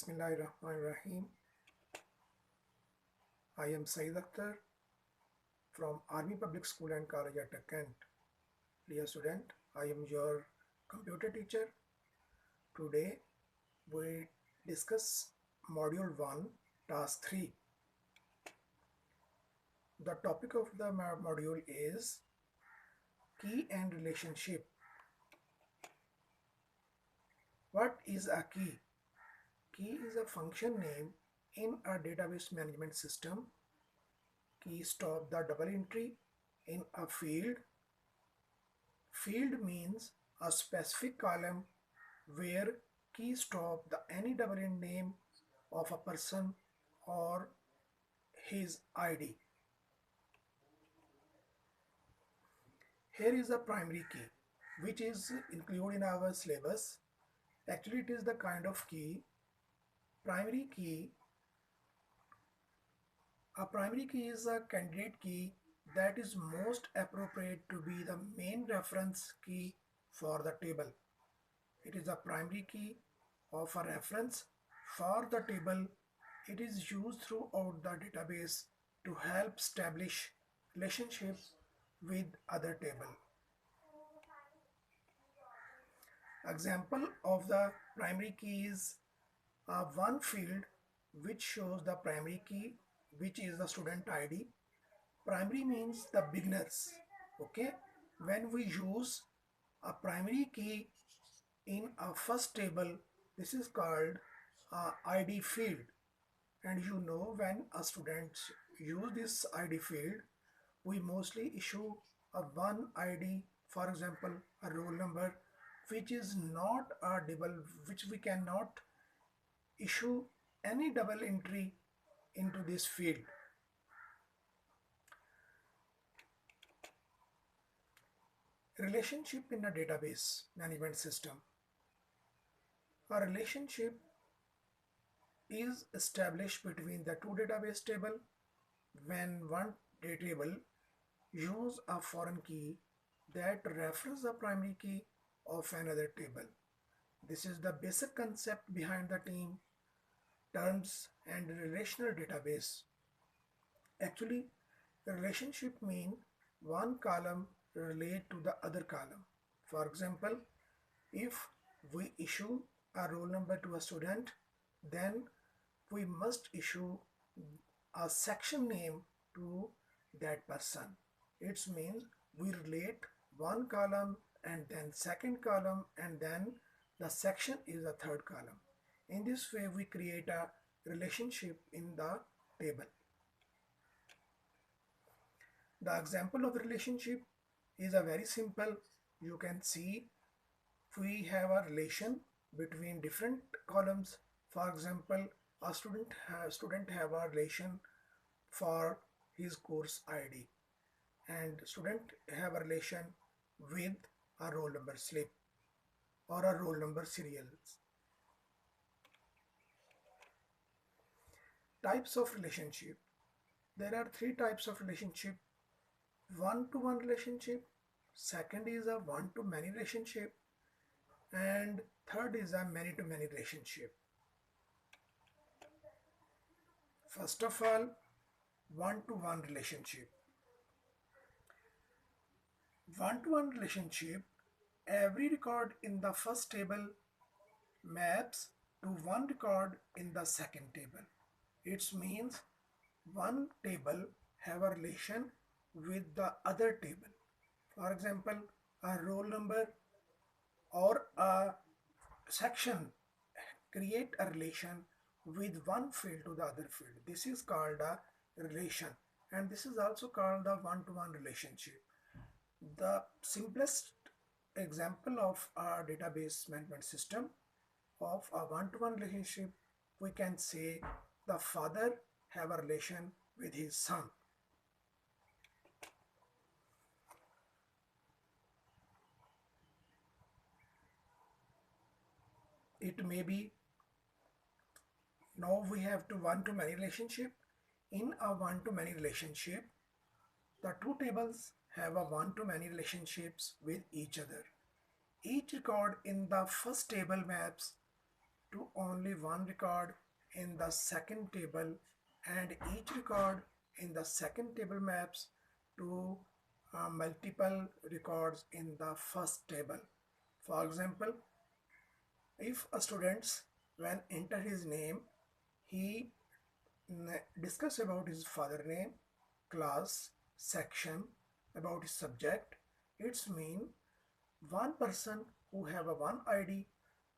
Bismillahirrahmanirrahim. I am Saeed Akhtar from Army Public School and College at Kent. Dear student, I am your computer teacher. Today we discuss Module 1, Task 3. The topic of the module is Key and Relationship. What is a key? Key is a function name in a database management system. Key stops the double entry in a field. Field means a specific column where key stop the any double end name of a person or his ID. Here is a primary key which is included in our syllabus. Actually, it is the kind of key. Primary key. A primary key is a candidate key that is most appropriate to be the main reference key for the table. It is a primary key of a reference for the table. It is used throughout the database to help establish relationships with other table. Example of the primary key is one field which shows the primary key, which is the student ID. Primary means the beginners. Okay, when we use a primary key in a first table, this is called ID field. And you know, when a student use this ID field, we mostly issue a one ID, for example a roll number, which is not a double, which we cannot issue any double entry into this field. Relationship in a database management system. A relationship is established between the two database table when one table use a foreign key that refers the primary key of another table. This is the basic concept behind the team terms and relational database. Actually, relationship mean one column relate to the other column. For example, if we issue a roll number to a student, then we must issue a section name to that person. It means we relate one column and then second column and then the section is a third column. In this way we create a relationship in the table. The example of relationship is a very simple. You can see we have a relation between different columns. For example, a student have a relation for his course ID, and student have a relation with a roll number slip or a roll number serials. Types of relationship. There are three types of relationship. One-to-one relationship, second is a one-to-many relationship, and third is a many-to-many relationship. First of all, one-to-one relationship. One-to-one relationship, every record in the first table maps to one record in the second table. It means one table have a relation with the other table. For example, a roll number or a section create a relation with one field to the other field. This is called a relation, and this is also called the one-to-one relationship. The simplest example of a database management system of a one-to-one relationship, we can say the father have a relation with his son. It may be, now we have to one-to-many relationship. In a one-to-many relationship, the two tables have a one-to-many relationships with each other. Each record in the first table maps to only one record in the second table, and each record in the second table maps to multiple records in the first table. For example, if a student when enter his name, he discuss about his father name, class, section, about his subject. It's mean one person who have a one ID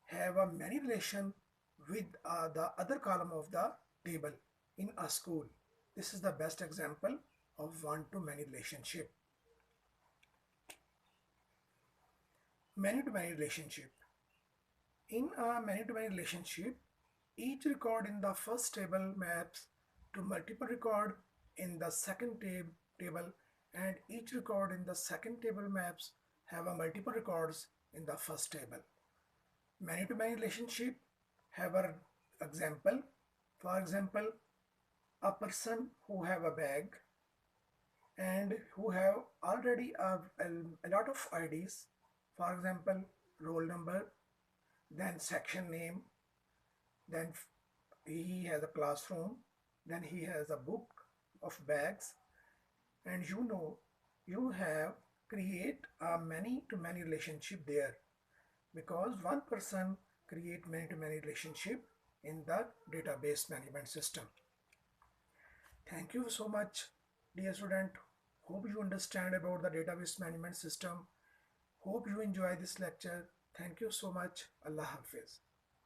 have a many relation with the other column of the table in a school. This is the best example of one-to-many relationship. Many-to-many relationship. In a many-to-many relationship, each record in the first table maps to multiple record in the second table, and each record in the second table maps have a multiple records in the first table. Many-to-many relationship have an example. For example, a person who have a bag and who have already a lot of IDs, for example, roll number, then section name, then he has a classroom, then he has a book of bags, and you have create a many-to-many relationship there, because one person create many-to-many relationship in the database management system. Thank you so much, dear student. Hope you understand about the database management system. Hope you enjoy this lecture. Thank you so much. Allah Hafiz.